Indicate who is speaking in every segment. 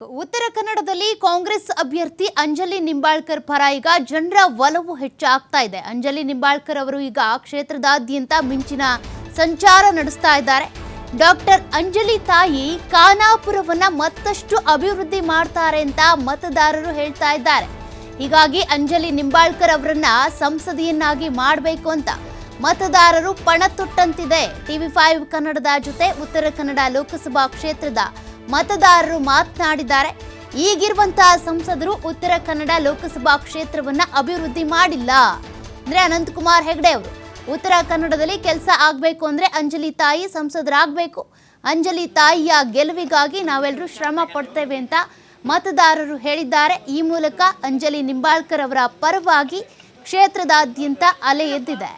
Speaker 1: ಉತ್ತರ ಕನ್ನಡದಲ್ಲಿ ಕಾಂಗ್ರೆಸ್ ಅಭ್ಯರ್ಥಿ ಅಂಜಲಿ ನಿಂಬಾಳ್ಕರ್ ಪರ ಈಗ ಜನರ ಒಲವು ಹೆಚ್ಚಾಗ್ತಾ ಇದೆ. ಅಂಜಲಿ ನಿಂಬಾಳ್ಕರ್ ಅವರು ಈಗ ಕ್ಷೇತ್ರದಾದ್ಯಂತ ಮಿಂಚಿನ ಸಂಚಾರ ನಡೆಸ್ತಾ ಇದ್ದಾರೆ. ಡಾಕ್ಟರ್ ಅಂಜಲಿ ತಾಯಿ ಖಾನಾಪುರವನ್ನ ಮತ್ತಷ್ಟು ಅಭಿವೃದ್ಧಿ ಮಾಡ್ತಾರೆ ಅಂತ ಮತದಾರರು ಹೇಳ್ತಾ ಇದ್ದಾರೆ. ಹೀಗಾಗಿ ಅಂಜಲಿ ನಿಂಬಾಳ್ಕರ್ ಅವರನ್ನ ಸಂಸದೆಯನ್ನಾಗಿ ಮಾಡಬೇಕು ಅಂತ ಮತದಾರರು ಪಣ ತೊಟ್ಟಂತಿದೆ. TV5 ಕನ್ನಡದ ಜೊತೆ ಉತ್ತರ ಕನ್ನಡ ಲೋಕಸಭಾ ಕ್ಷೇತ್ರದ ಮತದಾರರು ಮಾತನಾಡಿದ್ದಾರೆ. ಈಗಿರುವಂತಹ ಸಂಸದರು ಉತ್ತರ ಕನ್ನಡ ಲೋಕಸಭಾ ಕ್ಷೇತ್ರವನ್ನ ಅಭಿವೃದ್ಧಿ ಮಾಡಿಲ್ಲ. ಅಂದ್ರೆ ಅನಂತಕುಮಾರ್ ಹೆಗಡೆ ಅವರು ಉತ್ತರ ಕನ್ನಡದಲ್ಲಿ ಕೆಲಸ ಆಗಬೇಕು ಅಂದ್ರೆ ಅಂಜಲಿ ತಾಯಿ ಸಂಸದರಾಗಬೇಕು. ಅಂಜಲಿ ತಾಯಿಯ ಗೆಲುವಿಗಾಗಿ ನಾವೆಲ್ಲರೂ ಶ್ರಮ ಪಡ್ತೇವೆ ಅಂತ ಮತದಾರರು ಹೇಳಿದ್ದಾರೆ. ಈ ಮೂಲಕ ಅಂಜಲಿ ನಿಂಬಾಳ್ಕರ್ ಅವರ ಪರವಾಗಿ ಕ್ಷೇತ್ರದಾದ್ಯಂತ ಅಲೆ ಎದ್ದಿದೆ.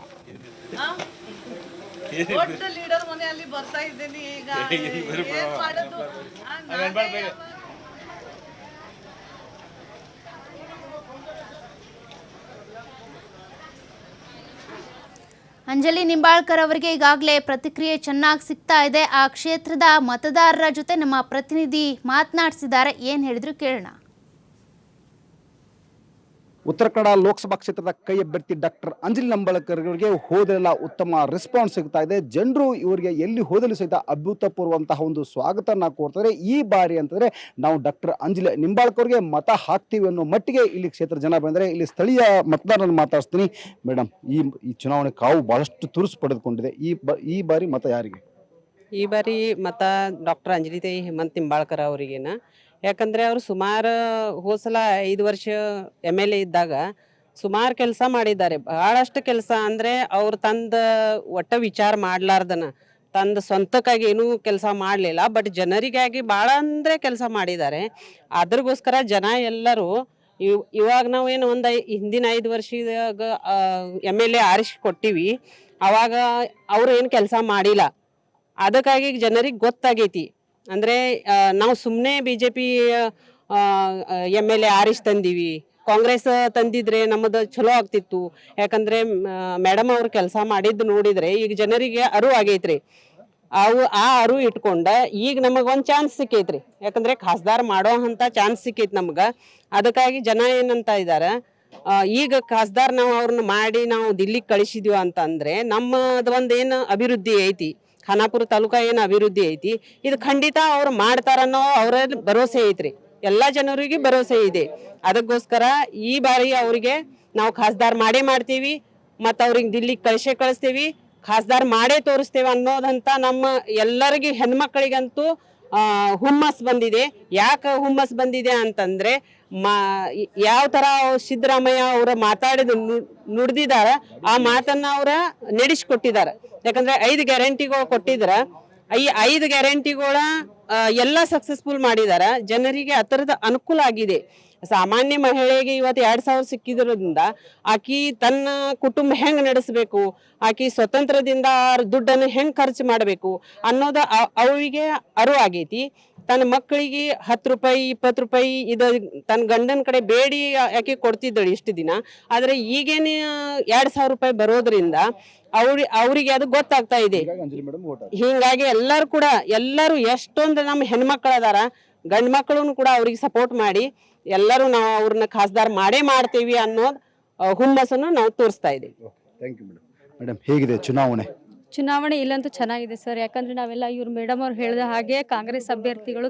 Speaker 2: ಲೀಡರ್ ಮನೆಯಲ್ಲಿ ಬರ್ತಾ ಇದ್ದೀನಿ ಈಗ ಏನ್ ಮಾಡೋದು.
Speaker 1: ಅಂಜಲಿ ನಿಂಬಾಳ್ಕರ್ ಅವರಿಗೆ ಈಗಾಗಲೇ ಪ್ರತಿಕ್ರಿಯೆ ಚೆನ್ನಾಗಿ ಸಿಗ್ತಾ ಇದೆ. ಆ ಕ್ಷೇತ್ರದ ಮತದಾರರ ಜೊತೆ ನಮ್ಮ ಪ್ರತಿನಿಧಿ ಮಾತನಾಡಿಸಿದ್ದಾರೆ. ಏನು ಹೇಳಿದ್ರು ಕೇಳೋಣ.
Speaker 3: ಉತ್ತರ ಕನ್ನಡ ಲೋಕಸಭಾ ಕ್ಷೇತ್ರದ ಕೈ ಅಭ್ಯರ್ಥಿ ಡಾಕ್ಟರ್ ಅಂಜಲಿ ನಿಂಬಾಳ್ಕರ್ ಅವರಿಗೆ ಹೋದೆಲ್ಲ ಉತ್ತಮ ರೆಸ್ಪಾನ್ಸ್ ಸಿಗ್ತಾ ಇದೆ. ಜನರು ಇವರಿಗೆ ಎಲ್ಲಿ ಹೋದಲು ಸಹಿತ ಅಭೂತಪೂರ್ವಂತಹ ಒಂದು ಸ್ವಾಗತನ ಕೋರ್ತಾರೆ. ಈ ಬಾರಿ ಅಂತಂದ್ರೆ ನಾವು ಡಾಕ್ಟರ್ ಅಂಜಲಿ ನಿಂಬಾಳ್ಕರ್ಗೆ ಮತ ಹಾಕ್ತೀವಿ ಅನ್ನೋ ಮಟ್ಟಿಗೆ ಇಲ್ಲಿ ಕ್ಷೇತ್ರ ಜನ ಬಂದರೆ ಇಲ್ಲಿ ಸ್ಥಳೀಯ ಮತದಾರರನ್ನು ಮಾತಾಡ್ತೀನಿ. ಮೇಡಮ್, ಈ ಚುನಾವಣೆ ಕಾವು ಬಹಳಷ್ಟು ತುರುಸು ಪಡೆದುಕೊಂಡಿದೆ. ಈ ಬಾರಿ ಮತ ಯಾರಿಗೆ?
Speaker 4: ಈ ಬಾರಿ ಮತ ಡಾಕ್ಟರ್ ಅಂಜಲಿ ತಾಯಿ ಹೇಮಂತ್ ನಿಂಬಾಳ್ಕರ್ ಅವರಿಗೇನ. ಯಾಕಂದರೆ ಅವರು ಸುಮಾರು ಹೋದ್ಸಲ 5 ವರ್ಷ MLA ಇದ್ದಾಗ ಸುಮಾರು ಕೆಲಸ ಮಾಡಿದ್ದಾರೆ. ಭಾಳಷ್ಟು ಕೆಲಸ ಅಂದರೆ ಅವ್ರು ಒಟ್ಟ ವಿಚಾರ ಮಾಡ್ಲಾರ್ದನ ಸ್ವಂತಕ್ಕಾಗಿ ಏನೂ ಕೆಲಸ ಮಾಡಲಿಲ್ಲ. ಬಟ್ ಜನರಿಗಾಗಿ ಭಾಳ ಅಂದರೆ ಕೆಲಸ ಮಾಡಿದ್ದಾರೆ. ಅದ್ರಗೋಸ್ಕರ ಜನ ಎಲ್ಲರೂ ಇವಾಗ ನಾವೇನು ಹಿಂದಿನ 5 ವರ್ಷದಾಗ MLA ಆರಿಸಿ ಕೊಟ್ಟಿವಿ. ಅವಾಗ ಅವರು ಏನು ಕೆಲಸ ಮಾಡಿಲ್ಲ. ಅದಕ್ಕಾಗಿ ಜನರಿಗೆ ಗೊತ್ತಾಗೈತಿ. ಅಂದರೆ ನಾವು ಸುಮ್ಮನೆ BJP MLA ಆರಿಸಿ ತಂದೀವಿ, ಕಾಂಗ್ರೆಸ್ ತಂದಿದ್ರೆ ನಮ್ಮದು ಚಲೋ ಆಗ್ತಿತ್ತು. ಯಾಕಂದರೆ ಮೇಡಮ್ ಅವ್ರು ಕೆಲಸ ಮಾಡಿದ್ದು ನೋಡಿದರೆ ಈಗ ಜನರಿಗೆ ಅರಿವು ಆಗೈತ್ರಿ. ಆ ಅರಿವು ಇಟ್ಕೊಂಡ ಈಗ ನಮಗೊಂದು ಚಾನ್ಸ್ ಸಿಕ್ಕೈತ್ರಿ. ಯಾಕಂದರೆ ಖಾಸದಾರ್ ಮಾಡೋ ಅಂಥ ಚಾನ್ಸ್ ಸಿಕ್ಕೈತಿ ನಮ್ಗೆ. ಅದಕ್ಕಾಗಿ ಜನ ಏನಂತ ಇದ್ದಾರೆ, ಈಗ ಖಾಸದಾರ್ ನಾವು ಅವ್ರನ್ನ ಮಾಡಿ ನಾವು ದಿಲ್ಲಿಗೆ ಕಳಿಸಿದ್ವಿ ಅಂತಂದರೆ ನಮ್ಮದು ಒಂದು ಏನು ಅಭಿವೃದ್ಧಿ ಐತಿ, ಖಾನಾಪುರ ತಾಲೂಕಾ ಏನು ಅಭಿವೃದ್ಧಿ ಐತಿ, ಇದು ಖಂಡಿತ ಅವ್ರು ಮಾಡ್ತಾರನ್ನೋ ಅವರಲ್ಲಿ ಭರವಸೆ ಐತ್ರಿ. ಎಲ್ಲ ಜನರಿಗೆ ಭರವಸೆ ಇದೆ. ಅದಕ್ಕೋಸ್ಕರ ಈ ಬಾರಿ ಅವರಿಗೆ ನಾವು ಖಾಸದಾರ್ ಮಾಡೇ ಮಾಡ್ತೀವಿ ಮತ್ತು ಅವ್ರಿಗೆ ದಿಲ್ಲಿಗೆ ಕಳಿಸ್ತೀವಿ, ಖಾಸದಾರ್ ಮಾಡೇ ತೋರಿಸ್ತೇವೆ ಅನ್ನೋದಂತ ನಮ್ಮ ಎಲ್ಲರಿಗೂ ಹೆಣ್ಮಕ್ಳಿಗಂತೂ ಹುಮ್ಮಸ್ ಬಂದಿದೆ. ಯಾಕೆ ಹುಮ್ಮಸ್ ಬಂದಿದೆ ಅಂತಂದರೆ ಯಾವ ಥರ ಸಿದ್ದರಾಮಯ್ಯ ಅವರ ನುಡಿದಿದಾರ ಆ ಮಾತನ್ನು ಅವರ ನಡೆಸಿಕೊಟ್ಟಿದ್ದಾರೆ. ಯಾಕಂದರೆ 5 ಗ್ಯಾರಂಟಿಗಳು ಕೊಟ್ಟಿದ್ದಾರೆ. ಈ 5 ಗ್ಯಾರಂಟಿಗಳ ಎಲ್ಲ ಸಕ್ಸಸ್ಫುಲ್ ಮಾಡಿದಾರ. ಜನರಿಗೆ ಆ ಥರದ ಅನುಕೂಲ ಆಗಿದೆ. ಸಾಮಾನ್ಯ ಮಹಿಳೆಗೆ ಇವತ್ತು 2,000 ಸಿಕ್ಕಿದ್ರಿಂದ ಆಕಿ ತನ್ನ ಕುಟುಂಬ ಹೆಂಗೆ ನಡೆಸಬೇಕು, ಆಕಿ ಸ್ವತಂತ್ರದಿಂದ ದುಡ್ಡನ್ನು ಹೆಂಗೆ ಖರ್ಚು ಮಾಡಬೇಕು ಅನ್ನೋದು ಅವರಿಗೆ ಅರಿವು ಆಗೈತಿ. ತನ್ನ ಮಕ್ಕಳಿಗೆ 10 ರೂಪಾಯಿ 20 ರೂಪಾಯಿ ಇದು ತನ್ನ ಗಂಡನ ಕಡೆ ಬೇಡಿ ಆಕೆ ಕೊಡ್ತಿದ್ದಳು ಇಷ್ಟು ದಿನ. ಆದರೆ ಈಗೇನು 2,000 ರೂಪಾಯಿ ಬರೋದ್ರಿಂದ ಅವರಿಗೆ ಅದು ಗೊತ್ತಾಗ್ತಾ ಇದೆ. ಹೀಗಾಗಿ ಎಲ್ಲರೂ ಎಷ್ಟೊಂದು ನಮ್ಮ ಹೆಣ್ಮಕ್ಳು ಅದಾರ, ಗಂಡು ಮಕ್ಕಳು ಕೂಡ ಅವ್ರಿಗೆ ಸಪೋರ್ಟ್ ಮಾಡಿ ಎಲ್ಲರೂ ನಾವು ಅವ್ರನ್ನ ಖಾಸದಾರ್ ಮಾಡೇ ಮಾಡ್ತೀವಿ ಅನ್ನೋದು ಹುಮ್ಮಸ್ಸನ್ನು ನಾವು ತೋರಿಸ್ತಾ ಇದ್ದೀವಿ.
Speaker 3: ಮೇಡಮ್, ಹೇಗಿದೆ
Speaker 5: ಚುನಾವಣೆ? ಇಲ್ಲಂತೂ ಚೆನ್ನಾಗಿದೆ ಸರ್. ಯಾಕಂದರೆ ನಾವೆಲ್ಲ ಇವ್ರು ಮೇಡಮ್ ಅವ್ರು ಹೇಳಿದ ಹಾಗೆ ಕಾಂಗ್ರೆಸ್ ಅಭ್ಯರ್ಥಿಗಳು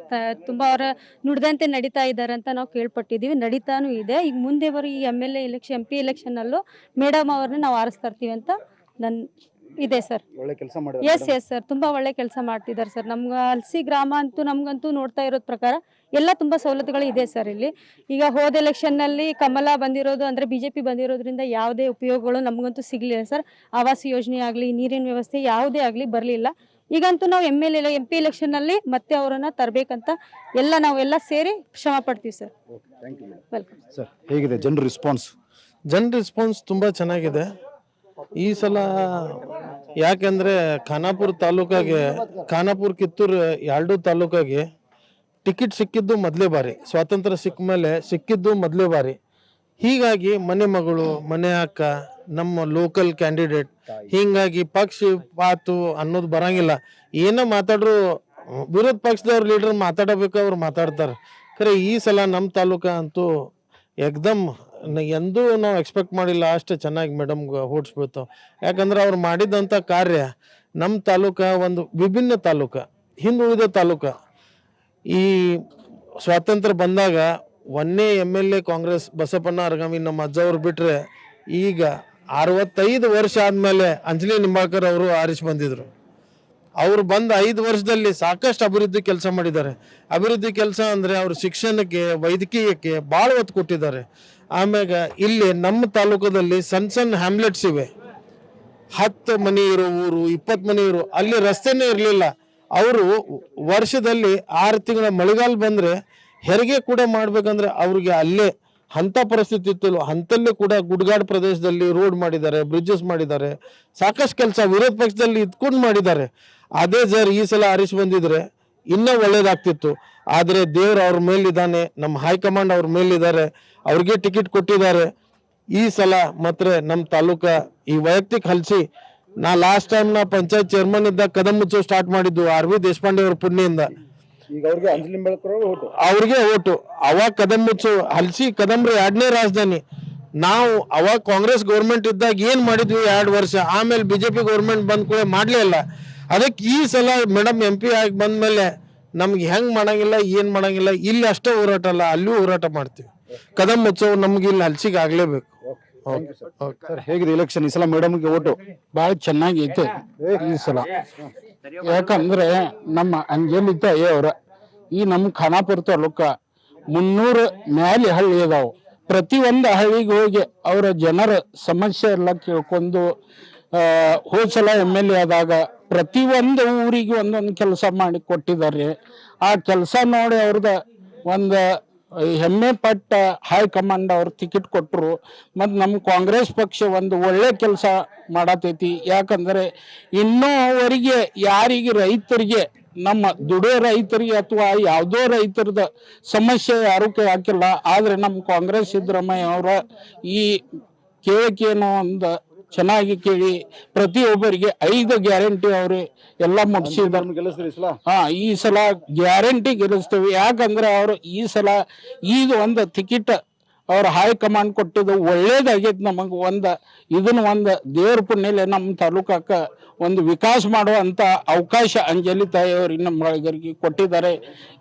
Speaker 5: ತುಂಬ ಅವರ ನುಡಿದಂತೆ ನಡೀತಾ ಇದ್ದಾರೆ ಅಂತ ನಾವು ಕೇಳ್ಪಟ್ಟಿದ್ದೀವಿ. ನಡೀತಾನೂ ಇದೆ. ಈಗ ಮುಂದೆ ಬರೋ ಈ MLA ಎಲೆಕ್ಷನ್ MP ಎಲೆಕ್ಷನ್ನಲ್ಲೂ ಮೇಡಮ್ ಅವ್ರನ್ನ ನಾವು ಆರಿಸ್ತಾ ಇರ್ತೀವಿ ಅಂತ ಇದೆ ಸರ್. ಎಸ್ ಸರ್, ತುಂಬ ಒಳ್ಳೆ ಕೆಲಸ ಮಾಡ್ತಿದ್ದಾರೆ ಸರ್. ನಮ್ಗೆ ಹಲಸಿ ಗ್ರಾಮ ಅಂತೂ ನಮ್ಗಂತೂ ನೋಡ್ತಾ ಇರೋದ್ ಪ್ರಕಾರ ಎಲ್ಲ ತುಂಬ ಸವಲತ್ತುಗಳು ಇದೆ ಸರ್ ಇಲ್ಲಿ. ಈಗ ಹೋದ ಎಲೆಕ್ಷನ್ನಲ್ಲಿ ಕಮಲ ಬಂದಿರೋದು ಅಂದರೆ BJP ಬಂದಿರೋದ್ರಿಂದ ಯಾವುದೇ ಉಪಯೋಗಗಳು ನಮಗಂತೂ ಸಿಗಲಿಲ್ಲ ಸರ್. ಆವಾಸ್ ಯೋಜನೆ ಆಗಲಿ, ನೀರಿನ ವ್ಯವಸ್ಥೆ ಯಾವುದೇ ಆಗಲಿ ಬರಲಿಲ್ಲ. ಈಗಂತೂ ನಾವು MP ಎಲೆಕ್ಷನ್ನಲ್ಲಿ ಮತ್ತೆ ಅವರನ್ನು ತರಬೇಕಂತ ನಾವೆಲ್ಲ ಸೇರಿ ಶ್ರಮ ಪಡ್ತೀವಿ ಸರ್. Welcome
Speaker 3: sir. ಹೇಗಿದೆ ಜನರ
Speaker 6: ರೆಸ್ಪಾನ್ಸ್? ತುಂಬ ಚೆನ್ನಾಗಿದೆ ಈ ಸಲ. ಯಾಕೆಂದರೆ ಖಾನಾಪುರ ಕಿತ್ತೂರು 2 ತಾಲೂಕಾಗೆ ಟಿಕೆಟ್ ಸಿಕ್ಕಿದ್ದು ಮೊದಲೇ ಬಾರಿ, ಸ್ವಾತಂತ್ರ್ಯ ಸಿಕ್ಕ ಮೇಲೆ ಸಿಕ್ಕಿದ್ದು ಮೊದಲೇ ಬಾರಿ. ಹೀಗಾಗಿ ಮನೆ ಮಗಳು, ಮನೆ ಅಕ್ಕ, ನಮ್ಮ ಲೋಕಲ್ ಕ್ಯಾಂಡಿಡೇಟ್, ಹೀಗಾಗಿ ಪಕ್ಷ ಪಾತು ಅನ್ನೋದು ಬರಂಗಿಲ್ಲ. ಏನೋ ಮಾತಾಡ್ರು ವಿರೋಧ ಪಕ್ಷದವ್ರ ಲೀಡರ್ ಮಾತಾಡಬೇಕು, ಅವ್ರು ಮಾತಾಡ್ತಾರೆ. ಖರೆ ಈ ಸಲ ನಮ್ಮ ತಾಲೂಕ ಅಂತೂ ಏಕ್ದಮ್ ಎಂದೂ ನಾವು ಎಕ್ಸ್ಪೆಕ್ಟ್ ಮಾಡಿಲ್ಲ ಅಷ್ಟು ಚೆನ್ನಾಗಿ ಮೇಡಮ್ಗೆ ಓಟ್ಸ್ ಬೀಳ್ತಾವೆ. ಯಾಕಂದ್ರೆ ಅವ್ರು ಮಾಡಿದಂಥ ಕಾರ್ಯ ನಮ್ಮ ತಾಲೂಕ ಒಂದು ವಿಭಿನ್ನ ತಾಲೂಕ, ಹಿಂದುಳಿದ ತಾಲೂಕ. ಈ ಸ್ವಾತಂತ್ರ್ಯ ಬಂದಾಗ ಒಂದೇ MLA ಕಾಂಗ್ರೆಸ್ ಬಸಪ್ಪಣ್ಣ ಅರಗಾಮಿ ನಮ್ಮ ಅಜ್ಜವ್ರು ಬಿಟ್ಟರೆ ಈಗ 65 ವರ್ಷ ಆದಮೇಲೆ ಅಂಜಲಿ ನಿಂಬಾಳ್ಕರ್ ಅವರು ಆರಿಸಿ ಬಂದಿದ್ರು. ಅವರು ಬಂದ 5 ವರ್ಷದಲ್ಲಿ ಸಾಕಷ್ಟು ಅಭಿವೃದ್ಧಿ ಕೆಲಸ ಮಾಡಿದ್ದಾರೆ. ಅಭಿವೃದ್ಧಿ ಕೆಲಸ ಅಂದರೆ ಅವರು ಶಿಕ್ಷಣಕ್ಕೆ, ವೈದ್ಯಕೀಯಕ್ಕೆ ಭಾಳ ಒತ್ತು ಕೊಟ್ಟಿದ್ದಾರೆ. ಆಮ್ಯಾಗ ಇಲ್ಲಿ ನಮ್ಮ ತಾಲೂಕದಲ್ಲಿ ಸಣ್ಣ ಹ್ಯಾಮ್ಲೆಟ್ಸ್ ಇವೆ, 10 ಮನೆ ಇರೋ ಊರು, 20 ಮನೆ ಇರೋ, ಅಲ್ಲಿ ರಸ್ತೆನೇ ಇರಲಿಲ್ಲ. ಅವರು ವರ್ಷದಲ್ಲಿ 6 ತಿಂಗಳ ಮಳೆಗಾಲ ಬಂದರೆ ಹೆರಿಗೆ ಕೂಡ ಮಾಡ್ಬೇಕಂದ್ರೆ ಅವ್ರಿಗೆ ಅಲ್ಲೇ ಅಂಥ ಪರಿಸ್ಥಿತಿ ಇತ್ತು. ಅಂತಲ್ಲೇ ಕೂಡ ಗುಡ್ಗಾಡು ಪ್ರದೇಶದಲ್ಲಿ ರೋಡ್ ಮಾಡಿದ್ದಾರೆ, ಬ್ರಿಡ್ಜಸ್ ಮಾಡಿದ್ದಾರೆ, ಸಾಕಷ್ಟು ಕೆಲಸ ವಿರೋಧ ಪಕ್ಷದಲ್ಲಿ ಇದ್ಕೊಂಡು ಮಾಡಿದ್ದಾರೆ. ಅದೇ ಸರ್ ಈ ಸಲ ಆರಿಸಿ ಬಂದಿದ್ರೆ ಇನ್ನೂ ಒಳ್ಳೇದಾಗ್ತಿತ್ತು. ಆದರೆ ದೇವ್ರು ಅವ್ರ ಮೇಲಿದ್ದಾನೆ, ನಮ್ಮ ಹೈಕಮಾಂಡ್ ಅವ್ರ ಮೇಲಿದ್ದಾರೆ, ಅವ್ರಿಗೆ ಟಿಕೆಟ್ ಕೊಟ್ಟಿದ್ದಾರೆ. ಈ ಸಲ ಮಾತ್ರ ನಮ್ಮ ತಾಲೂಕ ಈ ವೈಯಕ್ತಿಕ ಹಲ್ಸಿ ನಾ ಲಾಸ್ಟ್ ಟೈಮ್ ನಾ ಪಂಚಾಯತ್ ಚೇರ್ಮನ್ ಇದ್ದಾಗ ಕದಂ ಮುಚ್ಚೋ ಸ್ಟಾರ್ಟ್ ಮಾಡಿದ್ದು RV ದೇಶಪಾಂಡೆ ಅವ್ರ ಪುಣ್ಯದಿಂದ.
Speaker 3: ಈಗ ಅವ್ರಿಗೆ ಅಂಜಲಿ ನಿಂಬಾಳ್ಕರ್
Speaker 6: ಅವ್ರಿಗೆ ಓಟು. ಅವಾಗ ಕದಂ ಮುಚ್ಚು ಹಲ್ಸಿ ಕದಂಬ್ರಿ 2ನೇ ರಾಜಧಾನಿ. ನಾವು ಅವಾಗ ಕಾಂಗ್ರೆಸ್ ಗೌರ್ಮೆಂಟ್ ಇದ್ದಾಗ ಏನ್ ಮಾಡಿದ್ವಿ 2 ವರ್ಷ, ಆಮೇಲೆ BJP ಗೌರ್ಮೆಂಟ್ ಬಂದ್ ಕೂಡ ಮಾಡ್ಲೇ ಇಲ್ಲ. ಅದಕ್ಕೆ ಈ ಸಲ ಮೇಡಮ್ MP ಆಗಿ ಬಂದ್ಮೇಲೆ ನಮ್ಗೆ ಹೆಂಗ್ ಮಾಡಂಗಿಲ್ಲ, ಏನ್ ಮಾಡಂಗಿಲ್ಲ, ಇಲ್ಲಿ ಅಷ್ಟೇ ಹೋರಾಟ ಅಲ್ಲ, ಅಲ್ಲಿಯೂ ಹೋರಾಟ ಮಾಡ್ತೀವಿ. ಕದಂ ಉತ್ಸವ ನಮ್ಗೆ ಇಲ್ಲಿ ಹಲ್ಸಿಗೆ ಆಗ್ಲೇಬೇಕು.
Speaker 3: ಸರ್ ಹೇಗಿದೆ ಎಲೆಕ್ಷನ್ ಈ ಸಲ ಮೇಡಮ್ಗೆ ಓಟು?
Speaker 7: ಭಾಳ ಚೆನ್ನಾಗೈತೆ ಈ ಸಲ. ಯಾಕಂದ್ರೆ ನಮ್ಮ ಅಂಜಲಿ ತಾಯಿ ಅವರ ಈ ನಮ್ಮ ಖಾನಾಪುರ ತಾಲೂಕ 300 ಮ್ಯಾಲೆ ಹಳ್ಳಿ ಅದಾವು. ಪ್ರತಿಯೊಂದು ಹಳ್ಳಿಗೆ ಹೋಗಿ ಅವರ ಜನರ ಸಮಸ್ಯೆ ಎಲ್ಲ ಕೇಳ್ಕೊಂಡು ಹೋದ್ ಸಲ MLA ಆದಾಗ ಪ್ರತಿಯೊಂದು ಊರಿಗೆ ಒಂದೊಂದು ಕೆಲಸ ಮಾಡಿ ಕೊಟ್ಟಿದ್ದಾರೆ. ಆ ಕೆಲಸ ನೋಡಿ ಅವ್ರದ ಒಂದು ಹೆಮ್ಮೆ ಪಟ್ಟ ಹೈಕಮಾಂಡ್ ಅವ್ರು ಟಿಕೆಟ್ ಕೊಟ್ಟರು. ಮತ್ತು ನಮ್ಮ ಕಾಂಗ್ರೆಸ್ ಪಕ್ಷ ಒಂದು ಒಳ್ಳೆ ಕೆಲಸ ಮಾಡತೈತಿ. ಯಾಕಂದರೆ ಇನ್ನೂವರೆಗೆ ಯಾರಿಗೆ ರೈತರಿಗೆ, ನಮ್ಮ ದುಡಿಯೋ ರೈತರಿಗೆ ಅಥವಾ ಯಾವುದೋ ರೈತರದ ಸಮಸ್ಯೆ ಯಾರೂ ಹಾಕಿಲ್ಲ. ಆದರೆ ನಮ್ಮ ಕಾಂಗ್ರೆಸ್ ಸಿದ್ದರಾಮಯ್ಯ ಅವರ ಈ ಕೇಳಿಕೆಯನ್ನು ಒಂದು ಚೆನ್ನಾಗಿ ಕೇಳಿ ಪ್ರತಿಯೊಬ್ಬರಿಗೆ 5 ಗ್ಯಾರಂಟಿ ಅವ್ರು ಎಲ್ಲ ಮುಟ್ಟಿಸಿದ್ದಾರೆ. ಈ ಸಲ ಗ್ಯಾರಂಟಿ ಗೆಲ್ಲಿಸ್ತೇವೆ. ಯಾಕಂದ್ರೆ ಅವರು ಈ ಸಲ ಇದು ಒಂದು ಟಿಕೆಟ್ ಅವ್ರ ಹೈಕಮಾಂಡ್ ಕೊಟ್ಟಿದ್ದು ಒಳ್ಳೇದಾಗೈತಿ. ನಮಗೆ ಇದನ್ನ ದೇವ್ರ ಪುಣ್ಯಲೆ ನಮ್ಮ ತಾಲೂಕಕ್ಕ ಒಂದು ವಿಕಾಸ ಮಾಡುವಂತ ಅವಕಾಶ ಅಂಜಲಿ ತಾಯಿ ಅವ್ರು ನಮ್ಮ ಕೊಟ್ಟಿದ್ದಾರೆ.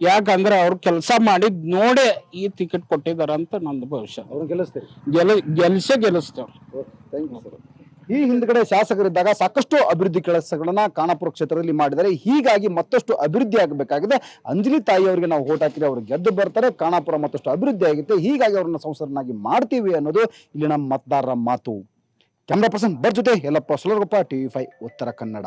Speaker 7: ಯಾಕಂದ್ರೆ ಅವ್ರು ಕೆಲಸ ಮಾಡಿದ್ ನೋಡೇ ಈ ಟಿಕೆಟ್ ಕೊಟ್ಟಿದ್ದಾರೆ ಅಂತ ನಂದು ಭವಿಷ್ಯ. ಗೆಲ್ಲಿಸ್ತೇವೆ.
Speaker 3: ಈ ಹಿಂದ್ಗಡೆ ಶಾಸಕರಿದ್ದಾಗ ಸಾಕಷ್ಟು ಅಭಿವೃದ್ಧಿ ಕೆಲಸಗಳನ್ನ ಖಾನಾಪುರ ಕ್ಷೇತ್ರದಲ್ಲಿ ಮಾಡಿದ್ದಾರೆ. ಹೀಗಾಗಿ ಮತ್ತಷ್ಟು ಅಭಿವೃದ್ಧಿ ಆಗಬೇಕಾಗಿದೆ. ಅಂಜಲಿ ತಾಯಿ ಅವರಿಗೆ ನಾವು ಓಟ್ ಹಾಕಿದ್ರೆ ಅವರು ಗೆದ್ದು ಬರ್ತಾರೆ. ಖಾನಾಪುರ ಮತ್ತಷ್ಟು ಅಭಿವೃದ್ಧಿ ಆಗುತ್ತೆ. ಹೀಗಾಗಿ ಅವ್ರನ್ನ ಸಂಸದನಾಗಿ ಮಾಡ್ತೀವಿ ಅನ್ನೋದು ಇಲ್ಲಿನ ಮತದಾರರ ಮಾತು. ಕ್ಯಾಮ್ರಾ ಪರ್ಸನ್ ಬರ್ ಜೊತೆ ಯಲ್ಲಪ್ಪ ಸುಲರ್ಗೊಪ್ಪ, TV5 ಉತ್ತರ ಕನ್ನಡ.